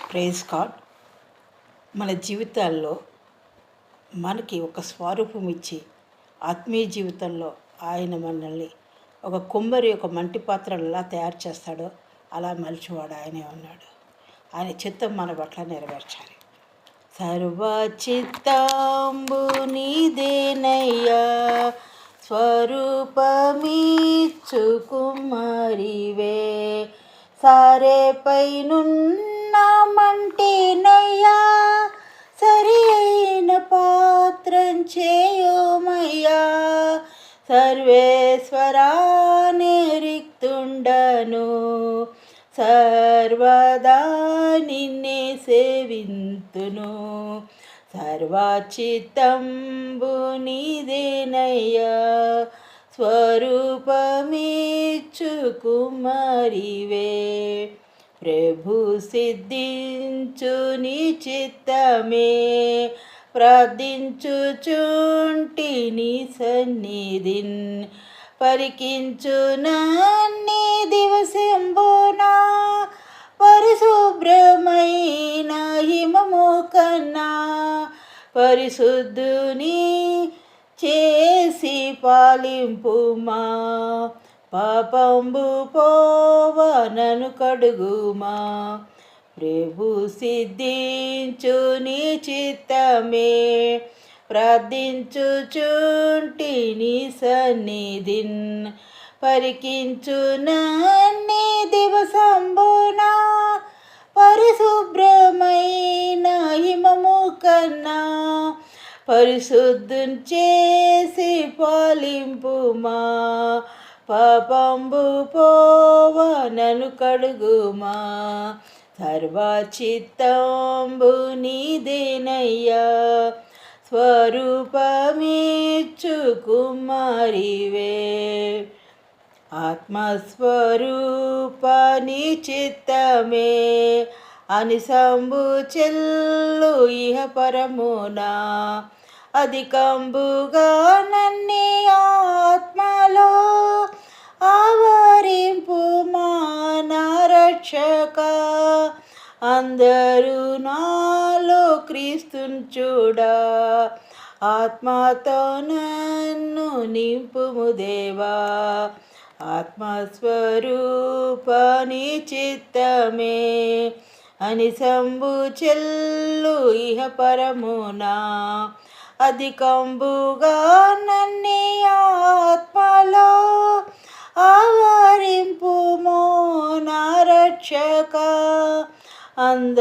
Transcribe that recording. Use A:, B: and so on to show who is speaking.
A: Praise God. మన జీవితాల్లో మనకి ఒక స్వరూపం ఇచ్చి ఆత్మీయ జీవితంలో ఆయన మనల్ని ఒక కుమ్మరి ఒక మంటి పాత్రలు ఎలా తయారు చేస్తాడో అలా మలిచివాడు ఆయనే ఉన్నాడు. ఆయన చిత్తం మన పట్ల నెరవేర్చాలి. సర్వచిత్తంబు నీదేనయ్యా, స్వరూపమిచ్చు కుమ్మరివే, సారే పైనున్న మంటినయ్యా, సరి అయిన పాత్రం చేయోమయ్యా. సర్వేశ్వరా నిరిక్తుండను, సర్వదా నిన్నే సేవింతును. సర్వచిత్తంబు నీదేనయ్యా, స్వరూపమిచ్చు కుమ్మరివే. ప్రభు సిద్ధించు నీ చిత్తమే, ప్రార్థించుచుంటి నీ సన్నిధిన్. పరికించు నన్ని దివసంబునా, పరిశుభ్రమైన హిమము కన్నా. పరిశుద్ధుని చేసి పాలింపుమా, పాపంబు పోవ నన్ను కడుగుమా. ప్రభు సిద్ధించు నీ చిత్తమే, ప్రార్థించుచుంటి నీ సన్నిధిన్. పరికించు నన్ని దివసంబునా, పరిశుభ్రమైన హిమము కన్నా. పరిశుద్ధుని చేసి పాలింపుమా, పాపంబు పోవ నన్ను కడుగుమా. సర్వచిత్తంబు నీదేనయ్యా, స్వరూపమిచ్చు కుమ్మరివే. ఆత్మస్వరూపని చిత్తమే, అనిసంబు చెల్లు ఇహ పరమునా. అధికంబుగా నన్ని ఆత్మలో ఆవరింపుమా నా రక్షక. అందరూ నాలో క్రీస్తుని చూడా, ఆత్మతో నన్ను నింపుము దేవా. ఆత్మస్వరూపని చిత్తమే, అనిసంబు చెల్లు ఇహ పరమునా. అధికంబుగా నన్ని ఆత్మలో ఆవరింపుమో నా రక్షక.